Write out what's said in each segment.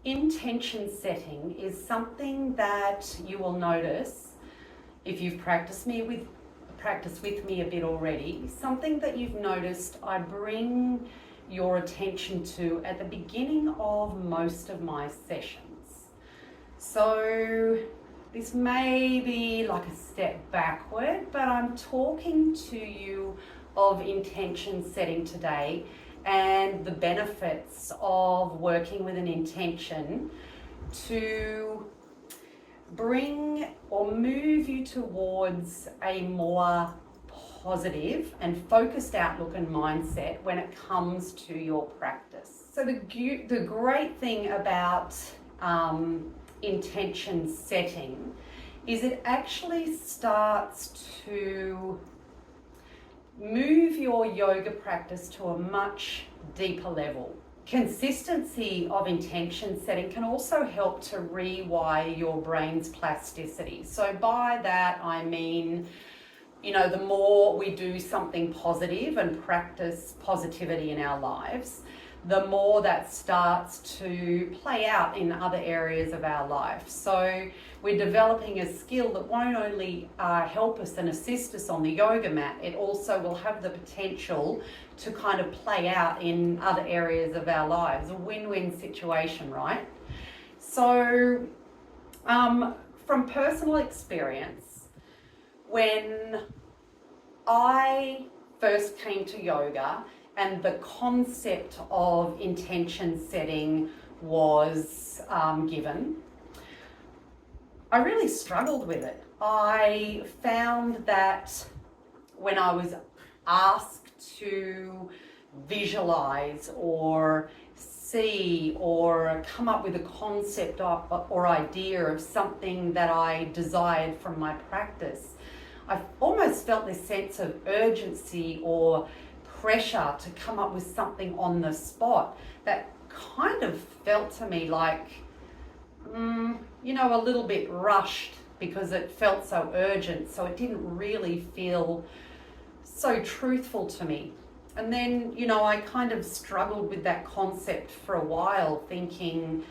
intention setting is something that you will notice if you've practiced with me a bit already, something that you've noticed I bring your attention to at the beginning of most of my sessions. So this may be like a step backward, but I'm talking to you of intention setting today and the benefits of working with an intention to bring or move you towards a more positive and focused outlook and mindset when it comes to your practice. So the great thing about intention setting is it actually starts to move your yoga practice to a much deeper level. Consistency of intention setting can also help to rewire your brain's plasticity. So by that I mean, the more we do something positive and practice positivity in our lives, the more that starts to play out in other areas of our life. So we're developing a skill that won't only help us and assist us on the yoga mat, it also will have the potential to kind of play out in other areas of our lives. A win-win situation, right? So from personal experience, when I first came to yoga and the concept of intention setting was given, I really struggled with it. I found that when I was asked to visualize or see or come up with a concept or idea of something that I desired from my practice, I almost felt this sense of urgency or pressure to come up with something on the spot that kind of felt to me like, a little bit rushed because it felt so urgent. So it didn't really feel so truthful to me. And then, I kind of struggled with that concept for a while, thinking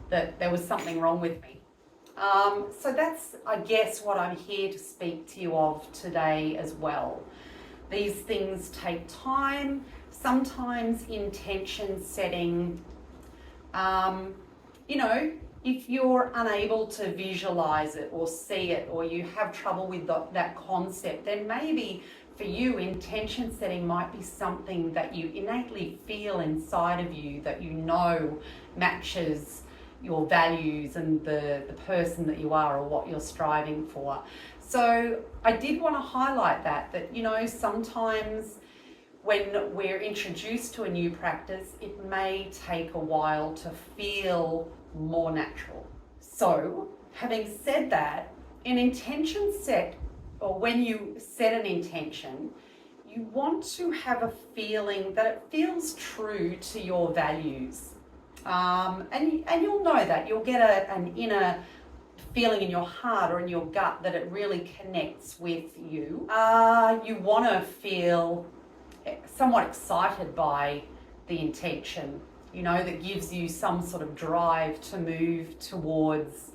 that there was something wrong with me. So that's, I guess, what I'm here to speak to you of today as well. These things take time. Sometimes intention setting, if you're unable to visualize it or see it, or you have trouble with that concept, then maybe for you, intention setting might be something that you innately feel inside of you that matches your values and the person that you are or what you're striving for. So I did want to highlight that sometimes when we're introduced to a new practice, it may take a while to feel more natural. So having said that, an intention set, or when you set an intention, you want to have a feeling that it feels true to your values. And you'll know that. You'll get an inner feeling in your heart or in your gut that it really connects with you. You want to feel somewhat excited by the intention, that gives you some sort of drive to move towards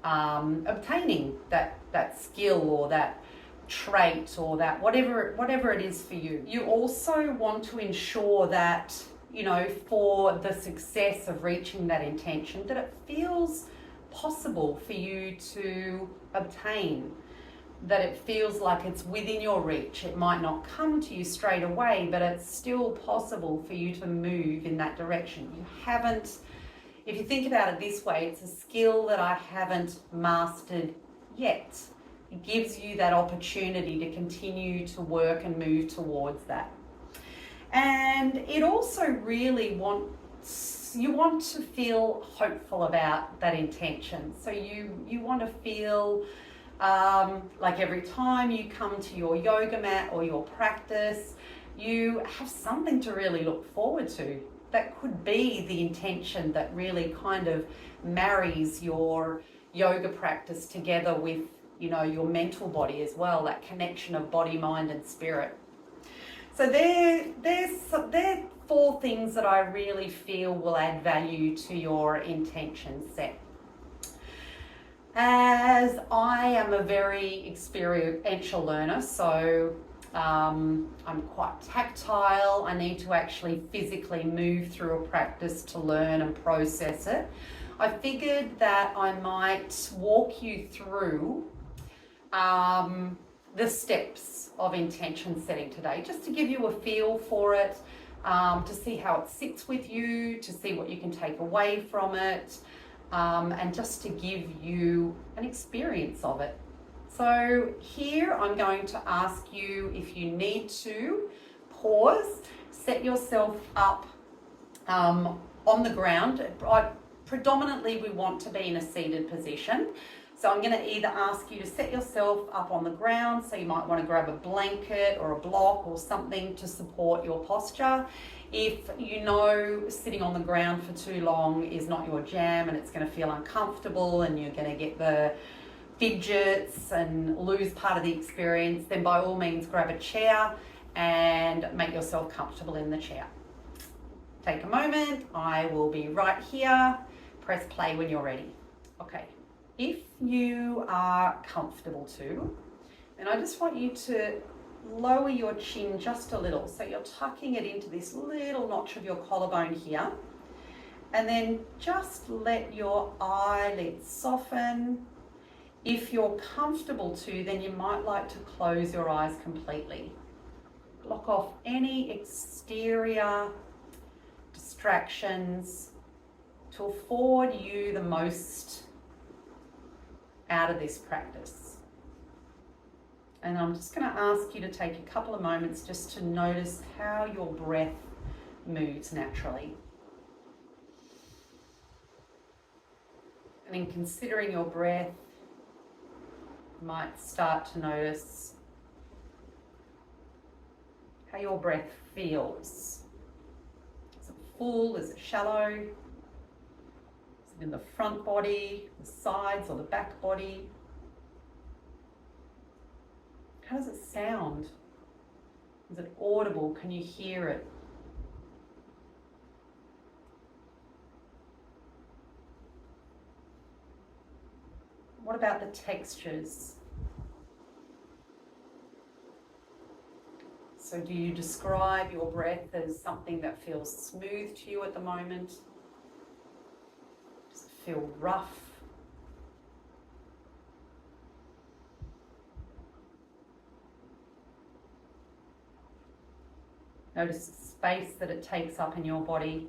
obtaining that skill or that trait or that whatever it is for you. You also want to ensure that, for the success of reaching that intention, that it feels possible for you to obtain, that it feels like it's within your reach. It might not come to you straight away, but it's still possible for you to move in that direction. If you think about it this way, it's a skill that I haven't mastered yet. It gives you that opportunity to continue to work and move towards that. And it also really you want to feel hopeful about that intention. So you want to feel like every time you come to your yoga mat or your practice, you have something to really look forward to. That could be the intention that really kind of marries your yoga practice together with, your mental body as well, that connection of body, mind and spirit. So they're 4 things that I really feel will add value to your intention set. As I am a very experiential learner, so I'm quite tactile. I need to actually physically move through a practice to learn and process it. I figured that I might walk you through the steps of intention setting today, just to give you a feel for it, to see how it sits with you, to see what you can take away from it, and just to give you an experience of it. So here I'm going to ask you, if you need to, pause, set yourself up on the ground. Predominantly we want to be in a seated position. So I'm going to either ask you to set yourself up on the ground, so you might want to grab a blanket or a block or something to support your posture. If you know sitting on the ground for too long is not your jam and it's going to feel uncomfortable and you're going to get the fidgets and lose part of the experience, then by all means grab a chair and make yourself comfortable in the chair. Take a moment, I will be right here. Press play when you're ready. Okay. If you are comfortable to, then I just want you to lower your chin just a little. So you're tucking it into this little notch of your collarbone here. And then just let your eyelids soften. If you're comfortable to, then you might like to close your eyes completely. Block off any exterior distractions to afford you the most out of this practice. And I'm just going to ask you to take a couple of moments just to notice how your breath moves naturally. And in considering your breath, you might start to notice how your breath feels. Is it full? Is it shallow? In the front body, the sides or the back body? How does it sound? Is it audible? Can you hear it? What about the textures? So do you describe your breath as something that feels smooth to you at the moment? Feel rough? Notice the space that it takes up in your body.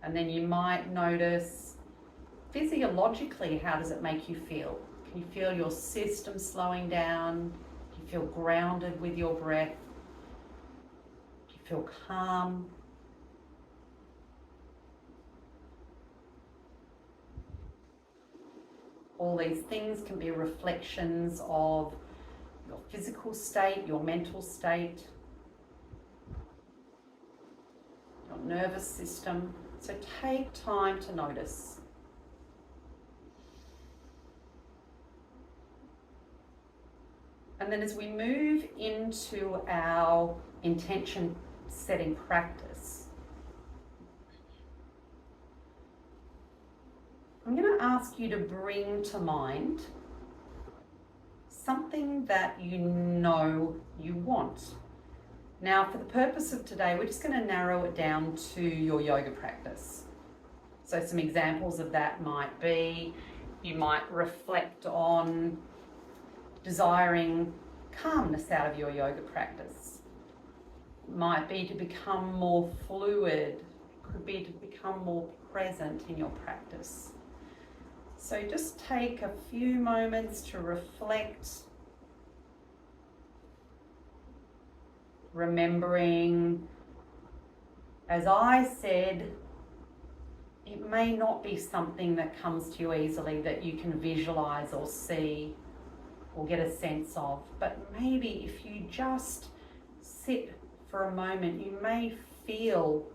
And then you might notice physiologically, how does it make you feel? Can you feel your system slowing down? Do you feel grounded with your breath? Do you feel calm? All these things can be reflections of your physical state, your mental state, your nervous system. So take time to notice. And then as we move into our intention setting practice, I'm going to ask you to bring to mind something that you know you want. Now, for the purpose of today, we're just going to narrow it down to your yoga practice. So some examples of that might be, you might reflect on desiring calmness out of your yoga practice. It might be to become more fluid. It could be to become more present in your practice. So just take a few moments to reflect, remembering, as I said, it may not be something that comes to you easily, that you can visualize or see or get a sense of, but maybe if you just sit for a moment, you may feel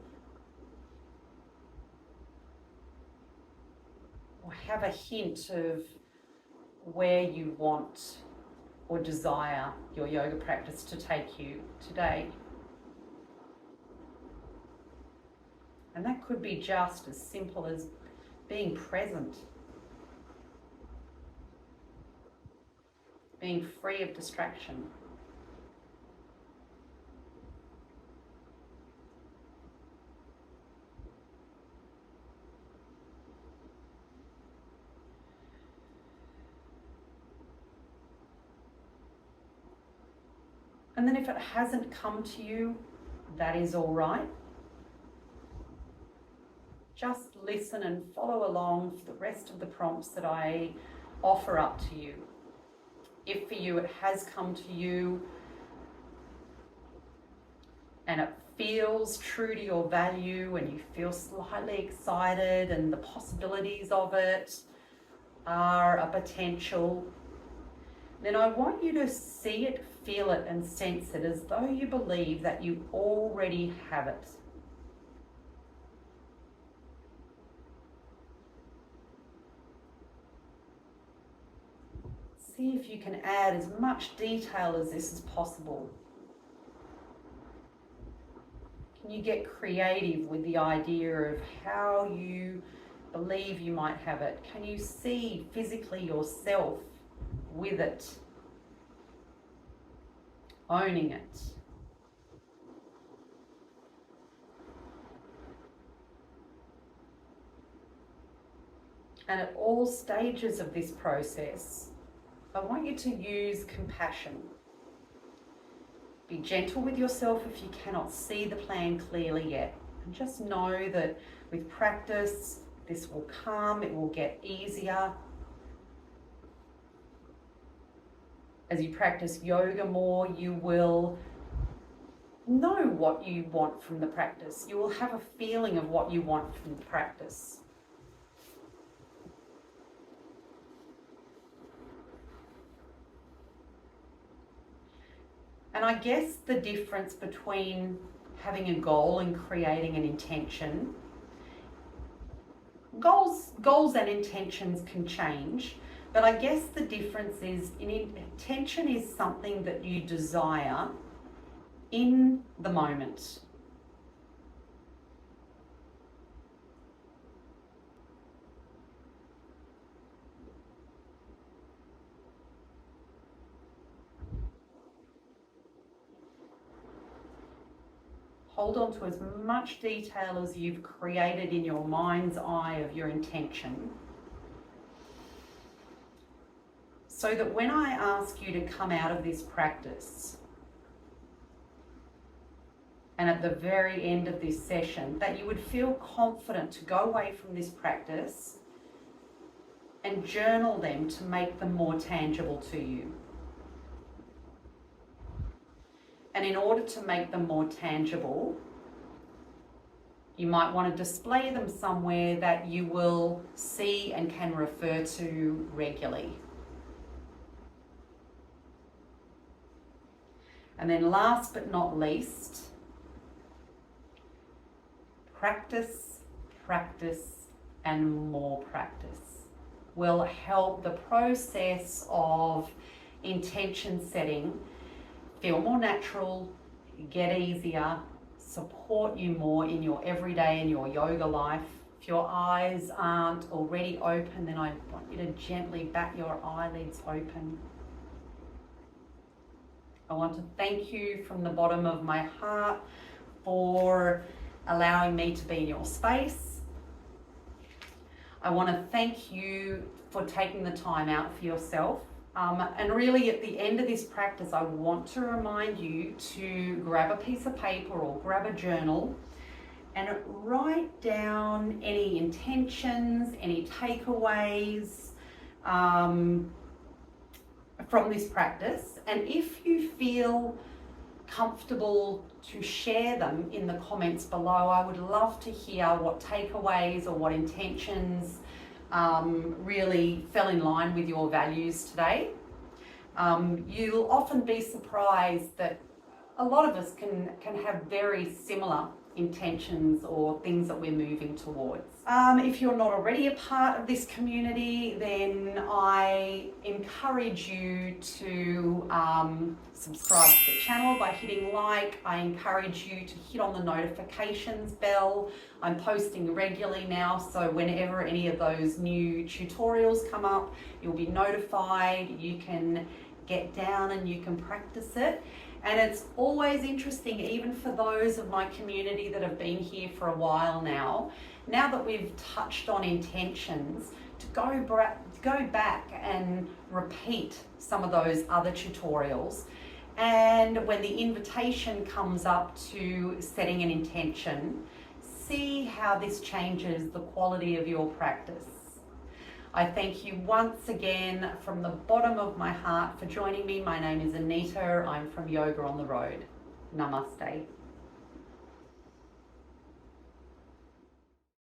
or have a hint of where you want or desire your yoga practice to take you today. And that could be just as simple as being present, being free of distraction. And then if it hasn't come to you, that is all right. Just listen and follow along for the rest of the prompts that I offer up to you. If for you it has come to you and it feels true to your value and you feel slightly excited and the possibilities of it are a potential, then I want you to see it, feel it and sense it as though you believe that you already have it. See if you can add as much detail as this as possible. Can you get creative with the idea of how you believe you might have it? Can you see physically yourself with it, owning it? And at all stages of this process, I want you to use compassion. Be gentle with yourself if you cannot see the plan clearly yet. And just know that with practice, this will come, it will get easier. As you practice yoga more, you will know what you want from the practice. You will have a feeling of what you want from the practice. And I guess the difference between having a goal and creating an intention, goals and intentions can change, but I guess the difference is an intention is something that you desire in the moment. Hold on to as much detail as you've created in your mind's eye of your intention, so that when I ask you to come out of this practice, and at the very end of this session, that you would feel confident to go away from this practice and journal them to make them more tangible to you. And in order to make them more tangible, you might want to display them somewhere that you will see and can refer to regularly. And then last but not least, practice, practice, and more practice will help the process of intention setting feel more natural, get easier, support you more in your everyday and your yoga life. If your eyes aren't already open, then I want you to gently bat your eyelids open. I want to thank you from the bottom of my heart for allowing me to be in your space. I want to thank you for taking the time out for yourself. And really at the end of this practice, I want to remind you to grab a piece of paper or grab a journal and write down any intentions, any takeaways from this practice. And if you feel comfortable to share them in the comments below, I would love to hear what takeaways or what intentions really fell in line with your values today. You'll often be surprised that a lot of us can have very similar intentions or things that we're moving towards. If you're not already a part of this community, then I encourage you to subscribe to the channel by hitting like. I encourage you to hit on the notifications bell. I'm posting regularly now, so whenever any of those new tutorials come up, you'll be notified. You can get down and you can practice it. And it's always interesting, even for those of my community that have been here for a while now that we've touched on intentions, to go back and repeat some of those other tutorials. And when the invitation comes up to setting an intention, see how this changes the quality of your practice. I thank you once again from the bottom of my heart for joining me. My name is Anita. I'm from Yoga on the Road. Namaste.